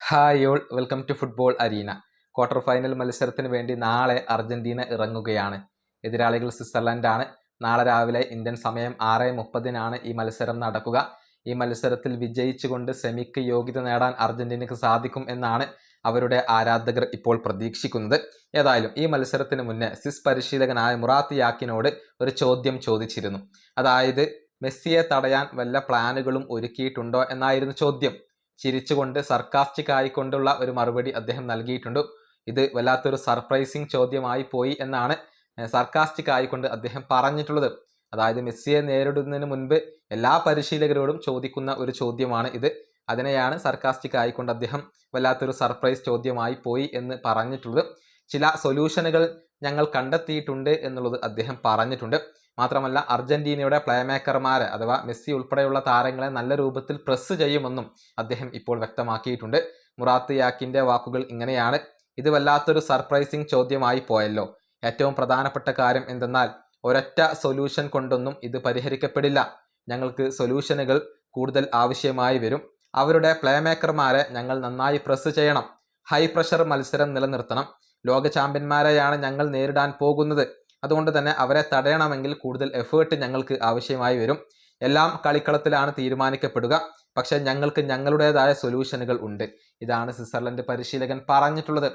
Hi all, welcome to football arena. Quarter final മത്സരത്തിന് വേണ്ടി നാളെ അർജന്റീന ഇറങ്ങുകയാണ്. എതിരാളികൾ സ്വിറ്റ്സർലൻഡാണ്. നാളെ രാവിലെ ഇന്ത്യൻ സമയം 6:30 ഈ മത്സരം നടക്കുക. ഈ മത്സരത്തിൽ വിജയിച്ചുകൊണ്ട് സെമിക്ക് യോഗ്യത നേടാൻ അർജന്റീനയ്ക്ക് സാധിക്കും എന്നാണ് അവരുടെ ആരാധകർ ഇപ്പോൾ പ്രതീക്ഷിക്കുന്നത്. ഏതായാലും ഈ മത്സരത്തിന് മുന്നേ സ്വിസ് പരിശീലകനായ മുറാത്ത് യാക്കിനോട് ഒരു ചോദ്യം ചോദിച്ചിരുന്നു. അതായത് മെസ്സിയെ തടയാൻ വല്ല പ്ലാനുകളും ഒരുക്കിയിട്ടുണ്ടോ എന്നായിരുന്നു ചോദ്യം. ചിരിച്ചുകൊണ്ട് സർക്കാസ്റ്റിക് ആയിക്കൊണ്ടുള്ള ഒരു മറുപടി അദ്ദേഹം നൽകിയിട്ടുണ്ട്. ഇത് വല്ലാത്തൊരു സർപ്രൈസിങ് ചോദ്യമായി പോയി എന്നാണ് സർക്കാസ്റ്റിക് ആയിക്കൊണ്ട് അദ്ദേഹം പറഞ്ഞിട്ടുള്ളത്. അതായത് മെസ്സിയെ നേരിടുന്നതിന് മുൻപ് എല്ലാ പരിശീലകരോടും ചോദിക്കുന്ന ഒരു ചോദ്യമാണ് ഇത്. അതിനെയാണ് സർക്കാസ്റ്റിക് ആയിക്കൊണ്ട് അദ്ദേഹം വല്ലാത്തൊരു സർപ്രൈസ് ചോദ്യമായി പോയി എന്ന് പറഞ്ഞിട്ടുള്ളത്. ചില സൊല്യൂഷനുകൾ ഞങ്ങൾ കണ്ടെത്തിയിട്ടുണ്ട് എന്നുള്ളത് അദ്ദേഹം പറഞ്ഞിട്ടുണ്ട്. മാത്രമല്ല അർജന്റീനയുടെ പ്ലേമേക്കർമാരെ അഥവാ മെസ്സി ഉൾപ്പെടെയുള്ള താരങ്ങളെ നല്ല രൂപത്തിൽ പ്രസ് ചെയ്യുമെന്നും അദ്ദേഹം ഇപ്പോൾ വ്യക്തമാക്കിയിട്ടുണ്ട്. മുറാത്ത് യാക്കിന്റെ വാക്കുകൾ ഇങ്ങനെയാണ്: ഇത് വല്ലാത്തൊരു സർപ്രൈസിങ് ചോദ്യമായി പോയല്ലോ. ഏറ്റവും പ്രധാനപ്പെട്ട കാര്യം എന്തെന്നാൽ ഒരൊറ്റ സൊല്യൂഷൻ കൊണ്ടൊന്നും ഇത് പരിഹരിക്കപ്പെടില്ല. ഞങ്ങൾക്ക് സൊല്യൂഷനുകൾ കൂടുതൽ ആവശ്യമായി വരും. അവരുടെ പ്ലേമേക്കർമാരെ ഞങ്ങൾ നന്നായി പ്രസ് ചെയ്യണം. ഹൈ പ്രഷർ മത്സരം നിലനിർത്തണം. ലോക ചാമ്പ്യന്മാരെയാണ് ഞങ്ങൾ നേരിടാൻ പോകുന്നത്. അതുകൊണ്ട് തന്നെ അവരെ തടയണമെങ്കിൽ കൂടുതൽ എഫേർട്ട് ഞങ്ങൾക്ക് ആവശ്യമായി വരും. എല്ലാം കളിക്കളത്തിലാണ് തീരുമാനിക്കപ്പെടുക. പക്ഷെ ഞങ്ങൾക്ക് ഞങ്ങളുടേതായ സൊല്യൂഷനുകൾ ഉണ്ട്. ഇതാണ് സ്വിറ്റ്സർലൻഡ് പരിശീലകൻ പറഞ്ഞിട്ടുള്ളത്.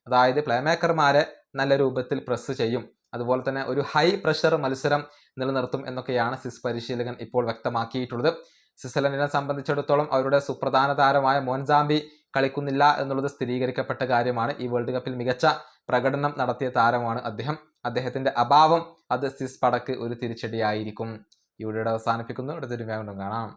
അതായത് പ്ലേമേക്കർമാരെ നല്ല രൂപത്തിൽ പ്രസ് ചെയ്യും, അതുപോലെ തന്നെ ഒരു ഹൈ പ്രഷർ മത്സരം നിലനിർത്തും എന്നൊക്കെയാണ് സ്വിസ് പരിശീലകൻ ഇപ്പോൾ വ്യക്തമാക്കിയിട്ടുള്ളത്. സ്വിറ്റ്സർലൻഡിനെ സംബന്ധിച്ചിടത്തോളം അവരുടെ സുപ്രധാന താരമായ മോൻസാമ്പി കളിക്കുന്നില്ല എന്നുള്ളത് സ്ഥിരീകരിക്കപ്പെട്ട കാര്യമാണ്. ഈ വേൾഡ് കപ്പിൽ മികച്ച പ്രകടനം നടത്തിയ താരമാണ് അദ്ദേഹം. അദ്ദേഹത്തിന്റെ അഭാവം അത് സ്വിസ് പടക്ക് ഒരു തിരിച്ചടിയായിരിക്കും. ഈ വീഡിയോ അവസാനിപ്പിക്കുന്നു. അടുത്തൊരു വീണ്ടും കാണാം.